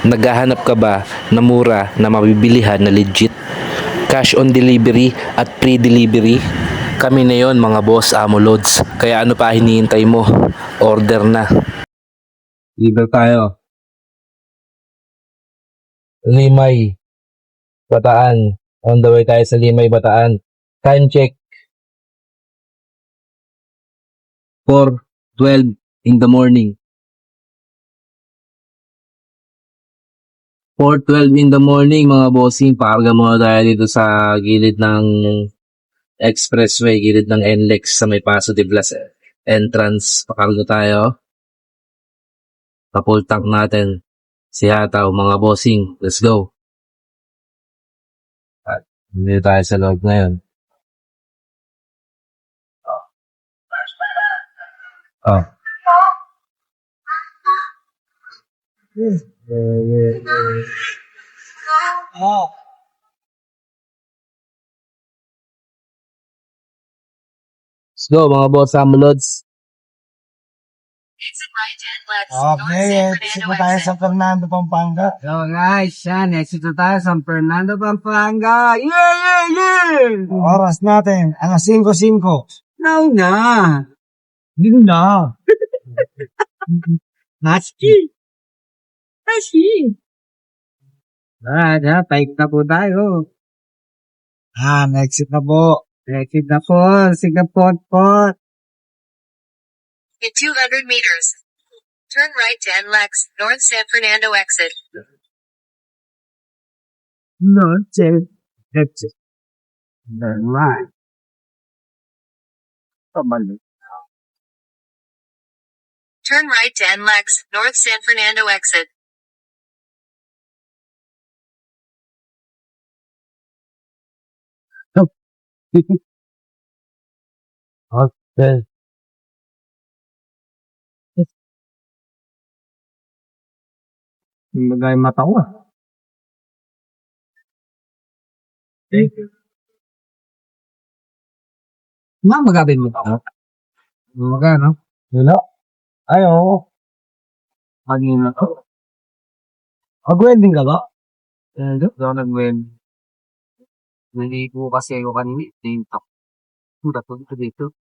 Naghahanap ka ba na mura na mabibilihan na legit? Cash on delivery at pre-delivery? Kami na yon mga boss Amo Loads. Kaya ano pa hinihintay mo? Order na. Deliver tayo. Limay, Bataan. On the way tayo sa Limay, Bataan. Time check. 4:12 in the morning. 4:12 in the morning mga bossing, pakarga muna tayo dito sa gilid ng expressway, gilid ng NLEX sa may Paso de Blas entrance. Pakarga tayo. Full tank natin. Si Hataw mga bossing. Let's go. At hindi tayo sa loob ngayon. Oh. Oh. Let's go mga boss Amlods. Okay, exit na tayo sa Fernando, Pampanga. So guys, yan, exit na tayo sa Fernando, Pampanga. Yeah! Oras natin, alas 5:05. No na. Yun na. Husky. Paik na po tayo. Exit na po. Exit na po, Singapore po. In 200 meters, turn right to NLEX, North San Fernando exit. No, exit. Then right. Pabalik. Turn right to NLEX, North San Fernando exit. Okay. Bagay mata ko ah. Thank you. Magabin mo ako. Magano? Wala. Ay, oo. Magino to. Mag-wedding ka ba? Daw nag-win. Naligo kasi ako kanina. Tintak. Sudah to dito.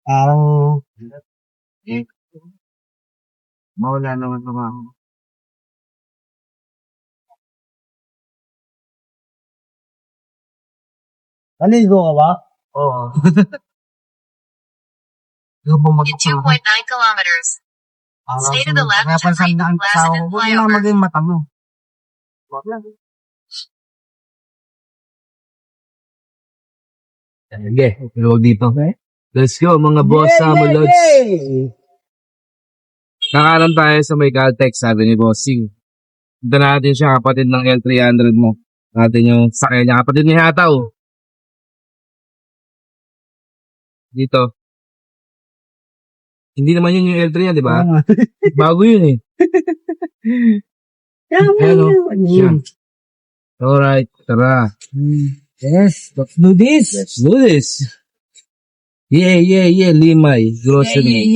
Parang, Eh. Mawala naman ako. naligo ka ba? Oo. Yung In bumagsak 2.9 kilometers, stay to the left, Kaya turn pansan right, na ang last tao and ko. Huwag na flyover. maging mata mo. Sige, luwag dito. Let's go mga boss Amlods. Kakanan tayo sa may Caltex, sabi ni Bossing. Ito natin siya, kapatid ng L300 mo. Natin yung sakay niya, kapatid ni Hataw. Dito. Hindi naman yun yung L3 niya, di ba? Bago yun eh. Hello. Yan. Alright, tara. Yes, let's do this. Let's do this. Yeah, Limay, grocery.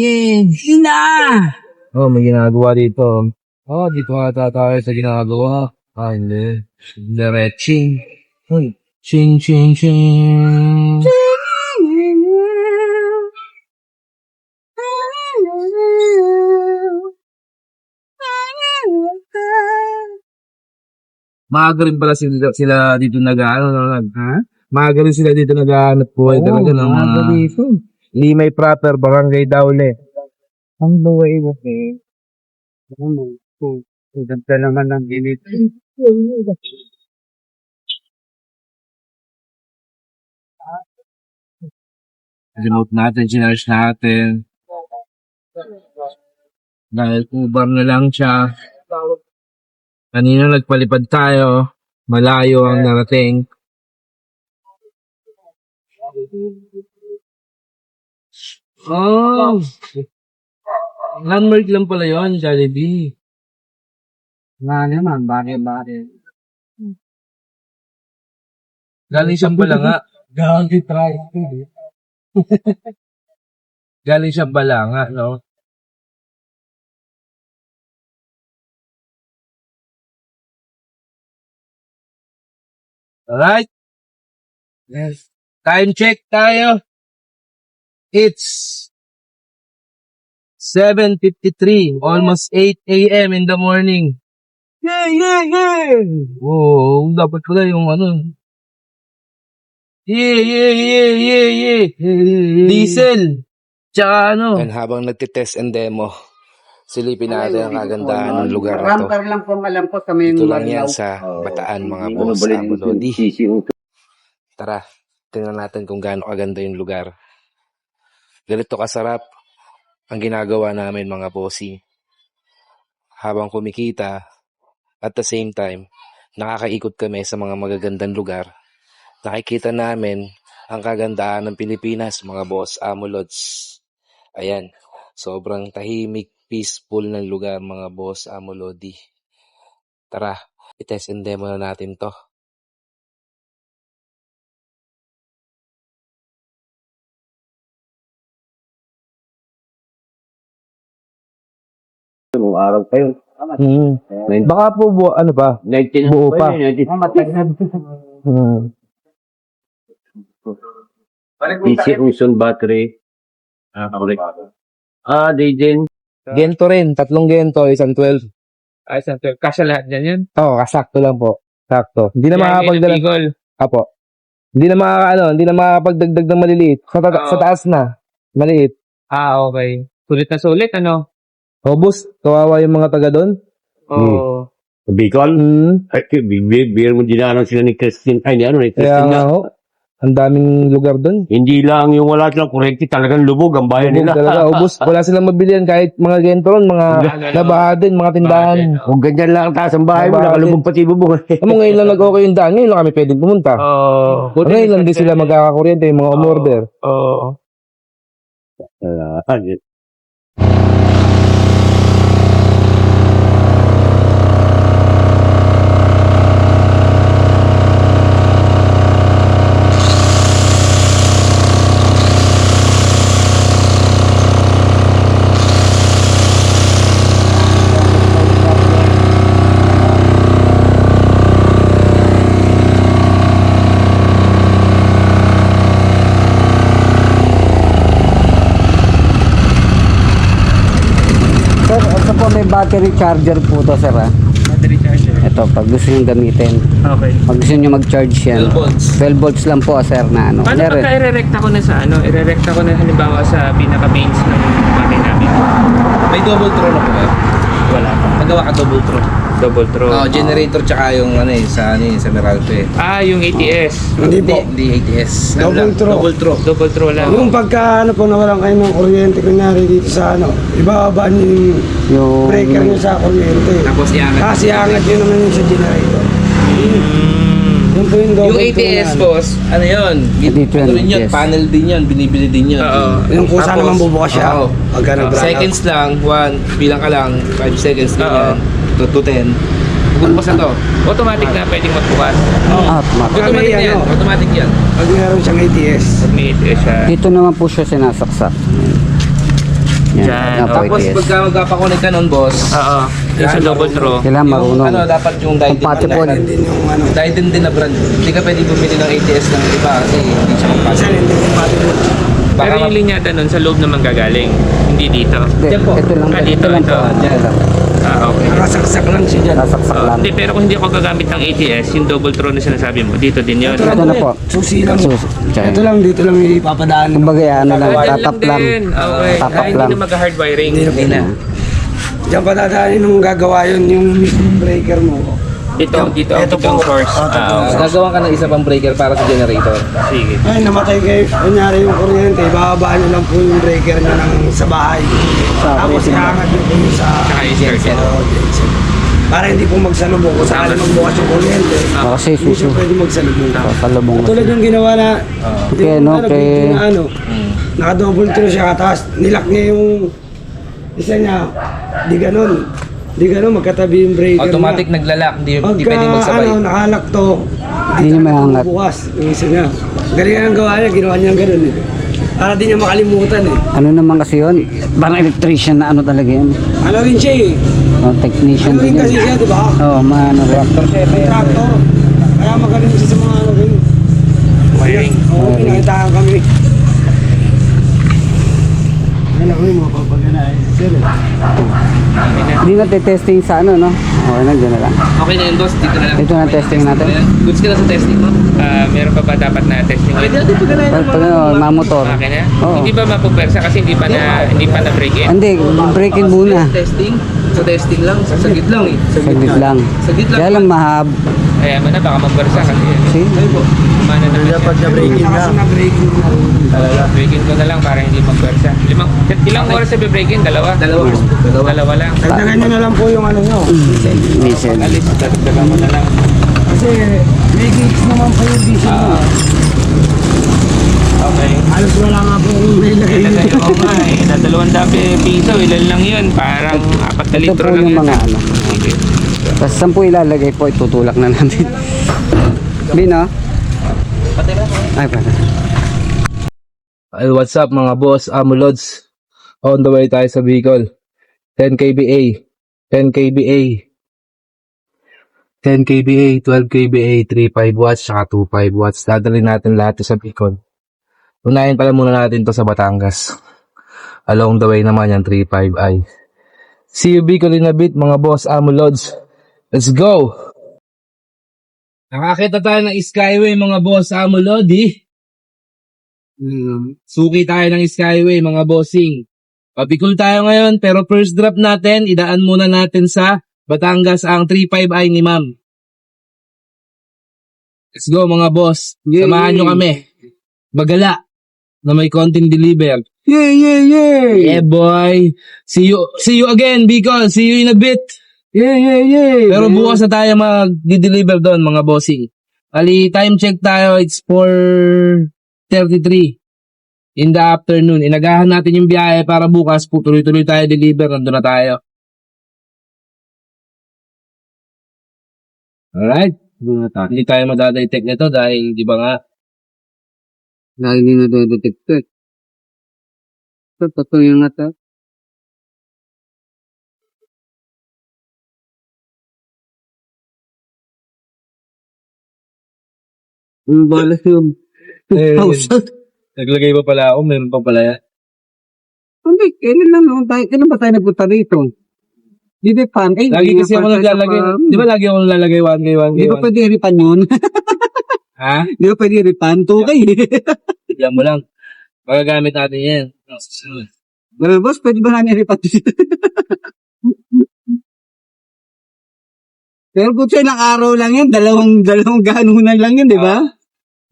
Gina! Oh, may ginagawa dito. Oh, dito ata tayo sa ginagawa. Ah, hindi. Diretsing. Uy. Ching. Maaga rin pala sila dito maaga rin sila dito nag-aanap buhay talaga ng mga dito. Limay proper, Barangay Daule. Ang buhay mo eh. Ano? Ang ganda naman ng init. Remote natin, sinarge natin. Dahil kubar na lang siya. Kanina nagpalipad tayo. Malayo ang narating. Oh! Landmark lang pala yun, Jollibee. Nga naman, bari. Galing siyang bala nga. Gagi try. Galing siya Balanga, no? Alright. Yes. Time check tayo. It's 7:53, almost 8 a.m. in the morning. Yeah! Oh, dapat pala yung ano. Yeah! Diesel. Tsaka ano. And habang nagtitest and demo, silipin natin ang kagandahan ng lugar na to. Ramper lang po ang alam ko sa may Ito lang yan sa Bataan, mga boss, Amo Lodi. Tara, tingnan natin kung gaano kaganda yung lugar. Ganito kasarap ang ginagawa namin, mga bossy. Habang kumikita, at the same time, nakakaikot kami sa mga magagandang lugar. Nakikita namin ang kagandahan ng Pilipinas, mga boss, Amo Lods. Ayan, sobrang tahimik, peaceful ng lugar, mga boss, Amo Lodi. Tara, i-test and demo na natin to. Nung araw pa yun. Baka po ano pa? 19 Buo pa. DC Uson battery. Correct. Daygen. Gento rin, 3 gento, isang 12. Ay, Santo. Kasya lahat dyan yun. Oo, kasakto lang po. Sakto. Hindi na makakapagdala. Bigol. Apo. Hindi na makakapagdagdag ng maliliit. Sa taas na. Maliit. Ah, okay. Sulit na sulit, ano? O, boss, kawawa yung mga taga doon. Oo. Bicol? Ay, beer mo dinarang sila ni Christine. Ay, ni ano, ni Kaya Christine nga na. ho, ang daming lugar doon. Hindi lang yung wala silang kurekti, talagang lubog ang bayan Lubog nila. talaga. O, boss, wala silang mabilihan kahit mga gento ron, mga nabaha din, mga tindahan. Kung ganyan lang ang taas ang bahay mo, Bakit? nakalubog pati bubong. Amo ngayon lang nag-okay yung daan, ngayon lang kami pwedeng pumunta. Oo. Ngayon lang din sila magkakakuryente, yung mga umorder. Oo. Sir, ito po may battery charger po to, sir. Battery charger. Ito, pag gusto nyo gamitin. Okay. Pag gusto nyo mag-charge yan. 12 volts. 12 volts lang po, sir, na ano. Paano Kunyari, pagka irerekta ko na sa ano? Irerekta ko na halimbawa sa pinaka-mains ng bahay namin. May double throw na po kayo. Wala pa. Magawa ka double throw. Double throw. Generator tsaka yung sa Meralco eh. Ah, yung ATS. Hindi ATS. Double throw. Double throw. Double throw lang. Yung pagka ano po nawalan kayo ng kuryente, kunyari dito sa ano, ibababa niyo yung yung breaker niyo sa kuryente. Tapos iangat. Kasi angat yun naman yung sa generator. Yun po yung Yung double throw ATS, na ano. boss, ano yun? Dito yun, Ano rin yun? ATS. Panel din yun. Binibili din yun. Oo. Yung kusa Tapos, naman bubukas siya. oo. Pagka nag-brownout. Seconds lang. Bilang ka lang. 5 seconds din Oo. yan. To 10. Bubukas na to. Automatic na pwedeng magbukas. automatic. Automatic Kami, yan. ano, Automatic yan. Pag meron siyang ATS. Pag may ATS siya. Dito naman po siya sinasaksak. Yan. Diyan. Yan po, Tapos ATS. pagka magpapakunik ka nun, boss. Oo. Yung sa double throw. Kailangan marunong. Ano, dapat yung Compatible. Din yung ano. Diden din na brand. Hindi ka pwede bumili ng ATS ng iba kasi hindi siya Kasi compatible. hindi compatible. Pero yung linyada nun sa loob naman gagaling. Hindi dito. Hindi, Yan po. ito lang. Ah, dito, ito lang ito. po. Ito lang. Ah, okay. Nakasaksak lang siya dyan. Sasaksak lang. Hindi, pero kung hindi ako gagamit ng ATS, yung double throw na sinasabi mo, dito din yun. Ito lang Ito na po. Susi lang. Sus, Ito lang, dito lang ipapadaan. kumbaga ano lang, Ah, dyan tatap lang. din. Okay. Tatap Ah, hindi lang. na mag-hard wiring. Hindi na. Diyan pa dadaanin nung gagawa yun, yung mismong breaker mo. Dito ang Ito po. source. Ah, okay. Gagawa ka ng isa pang breaker para sa generator. Sige. Ay, namatay kayo. Kunyari yung kuryente, bababaan nyo lang po yung breaker nyo ng sa bahay. Tapos iangat nyo po yung sa... Saka i-start yun. Oo, genset. Para hindi po magsalubong. Kung sakali magbukas yung kuryente, Oh, kasi hindi siya susu. pwede magsalubong. Salubong. Tulad yung ginawa na... Okay, yung no, ano, kay- video na ano, naka-double through siya, tapos nilak niya yung isa niya. Di ganun. Di ganun, magkatabi yung breaker Automatic niya. naglalak, hindi Pagka, pwedeng magsabay. ano, nakalak to, Hindi niya maangat. bukas yung isa niya. Galing ang gawa niya, ginawa niya ganun eh. Para di niya makalimutan eh. Ano naman kasi yun? Parang electrician na ano talaga yun. Ano rin siya eh. Oh, technician Ano rin din kasi yun. siya, di ba? Oo, maano rin. Contractor. Kaya magaling siya sa mga ano rin. Wiring. Oo, pinakitaan kami. Ayun ako yung mga papagana eh. Sir eh. Hindi na testing sa ano, no? Okay na, dyan na lang. Okay na yun, boss. Dito na lang. Ito na testing natin. Goods ka na sa testing mo? Meron pa ba dapat na testing ulit? Pwede natin pagkanayan ng Pag mga motor. Okay na? Oo. Hindi ba mapupwersa kasi hindi pa na break in? Hindi, break-in muna. Testing? Sa testing lang. Sa sagit lang eh. Saglit lang. Saglit lang. Kaya lang mahab. Kaya mo na, baka mapwersa kasi See? kumana na siya. Pag na-breaking na. Kasi na-breaking na. Break in ko na lang para hindi magpwersa. Ilang oras sa break in? Dalawa? Dalawa lang. Dagdagan nyo na lang po yung ano nyo. Diesel. Alis, dadagdagan mo na lang. Kasi may gigs naman po yung diesel nyo. Okay. Halos wala nga po yung may lagay Ilagay nyo. ko nga eh. Na 200 piso, ilan lang yun? Parang 4 Ito litro po lang yung yun. mga ano. Sige. Tapos 10 ilalagay po, itutulak na natin. Bino? Ay, pala. Ay, what's up mga boss, Amulods? On the way tayo sa Bicol. 10 kVA, 10 kVA, 10 kVA, 12 kVA, 3.5 watts, saka 2.5 watts. Dadalhin natin lahat ito sa Bicol. Unahin pala muna natin to sa Batangas. Along the way naman yung 3.5i. See you Bicol in a bit mga boss, Amulods. Let's go! Nakakita tayo ng Skyway mga boss, Amulodi. Suki tayo ng Skyway mga bossing. Pabicol tayo ngayon pero first drop natin, idaan muna natin sa Batangas ang 3.5i ni ma'am. Let's go mga boss. Samahan nyo kami. Bagala na may konting deliver. Yeah boy. See you again Bicol. See you in a bit. Pero bukas na tayo mag-deliver doon mga bossing. Ali time check tayo, it's 4:33 in the afternoon. Inagahan natin yung biyahe para bukas po tuloy-tuloy tayo deliver. Nandun na tayo. Alright. Hindi tayo madadetect nito dahil di ba nga Lagi din na-detect ko eh. Ito, totoo yung nga to. Yung balas yung house. naglagay pa pala ako, meron pa pala yan. Hindi, kailan lang naman tayo, kailan ba tayo nagpunta rito? Hindi fan. Eh, Lagi kasi ako naglalagay. Di ba lagi ako naglalagay 1K, 1K, Hindi ba 1K? pwede iripan yun? Ha? Hindi ba pwede iripan? 2K. Bigyan mo lang. Magagamit natin yan. Well, boss, pwede ba namin iripan dito? Pero kung sa ilang araw lang yan, dalawang ganunan lang yun, di ba?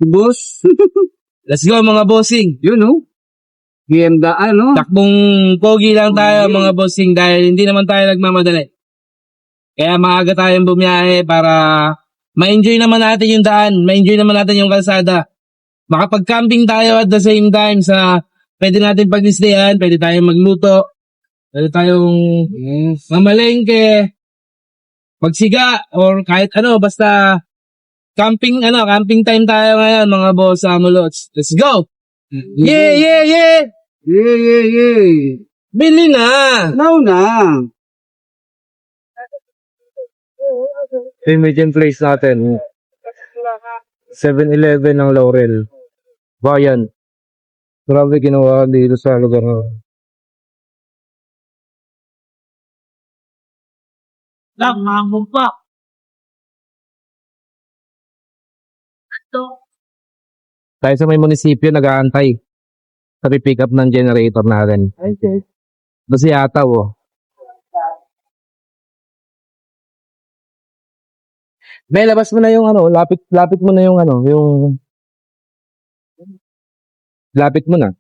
Boss. Let's go mga bossing. Yun, no? Ganda, ano? Takbong pogi lang tayo mga bossing dahil hindi naman tayo nagmamadali. Kaya maaga tayong bumiyahe para ma-enjoy naman natin yung daan, ma-enjoy naman natin yung kalsada. Makapag-camping tayo at the same time sa pwede natin pag-stayan, pwede tayong magluto, pwede tayong mamalengke, magsiga, or kahit ano, basta camping time tayo ngayon mga boss Amulots. Let's go! Yeah! Yeah. Bili na! Now na. Imagine place natin. 7-Eleven ng Laurel. Bayan. Grabe ginawa dito sa lugar na. Lang, pa. Tayo sa may munisipyo nag-aantay sa pick up ng generator natin. Ito si Ataw, oh. May labas mo na yung ano, lapit mo na yung ano, yung lapit mo na.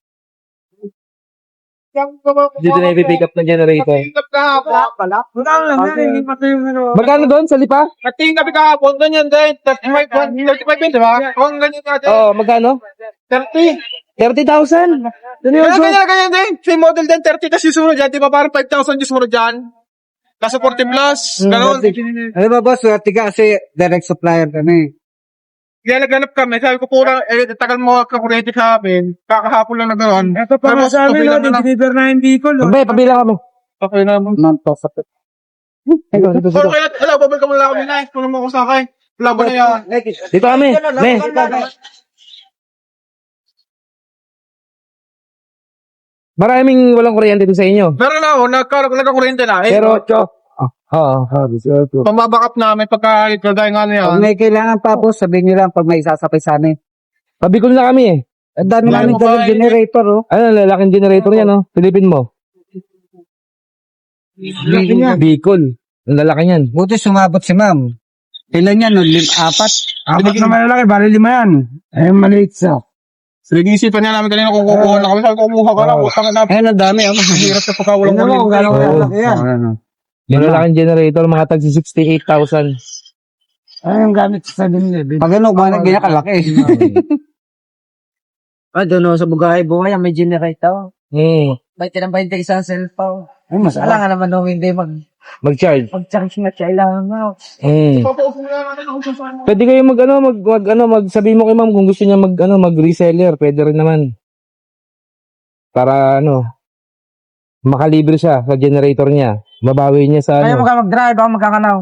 Dito na i-pick up ng generator. Magkano doon sa lipa? Kating gabi kahapon, ganyan din. 35 din, di ba? Kung ganyan natin. Oo, magkano? 30. 30,000. Ano yun, so? Ganyan din. Same model din, 30 kasi susunod dyan. Di ba parang 5,000 yung sumunod dyan? Kaso 40 plus. Ganon. Ano ba, boss? Swerte ka kasi direct supplier ka na eh. Naghanap kami, sabi ko kurang, tagal mo kakuryente sa amin, kakahapon lang na gano'n. Ito pa nga sa amin, no, deliver na hindi ko, no. Pabila kami. Okay na mo. Non-profit. So, kaya, babalik ka muna kami na, kung mo ko sa akin. Wala ba na yan? Dito kami. Ne. Maraming walang kuryente dito sa inyo. Meron na ako, nagkakuryente na. Pero, Pamabackup namin pagka kagaya nga na yan. Pag may kailangan pa po, sabihin nyo lang pag may isasapay sa amin. pabikol na kami eh. Ang dami Wala namin mo dalang ba, generator, oh. Ano, lalaking generator yan, no? Pilipin mo. Bicol. Ang lalaki yan. Buti sumabot si ma'am. Ilan yan, no? 4? Apat na malalaki, bali 5 yan. Ayun, maliit sa. Nag-iisipan niya namin kanina kung kukuha na kami. Sabi ko, kumuha ka lang. Utang na. Ayun, ang dami, oh. Hirap sa pagkawalang Tingnan mo kung gano'ng malalaki yan. Yung lalaking generator, mga tag 68,000. Ayun yung gamit sa 7-Eleven. Pag ano, ganyan kalaki. Doon sa Bugay, buhay, may generator. May tinambay tayo sa cellphone. Ay, masarap. Wala nga naman nung hindi Mag-charge. mag-charge na kailangan mo. Papaupo na natin ako sa sana. Pwede kayo magsabi mo kay ma'am kung gusto niya mag-reseller, pwede rin naman. Para makalibre siya sa generator niya. Mabawi niya sa Ayaw mo ka mag-drive, ako magkakanaw.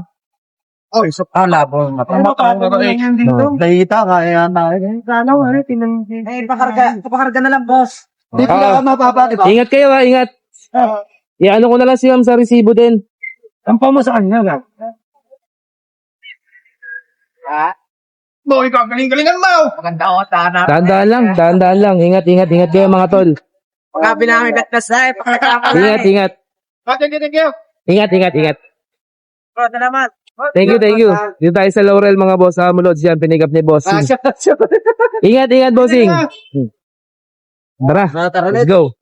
Oh, isa Ah, labo. Matapos yan dito. Dahita, kaya na. Pakarga na lang, boss. Hindi Ah. ka mapapa, di ba? Ingat kayo ha, ingat. Ano ko na lang si ma'am sa resibo din. Ang mo sa kanya, lang. Boy, kagaling-galingan mo! Maganda ako, tahanap. Dahan-dahan lang. Ingat kayo mga tol. Pagkabi namin gatnas na, pakakama na. Ingat. Thank you. Ingat. Bro, salamat. Thank you. Dito tayo sa Laurel mga boss. Mulods yan, pinigap ni boss. Ingat, bossing. Tara, Tara, let's go.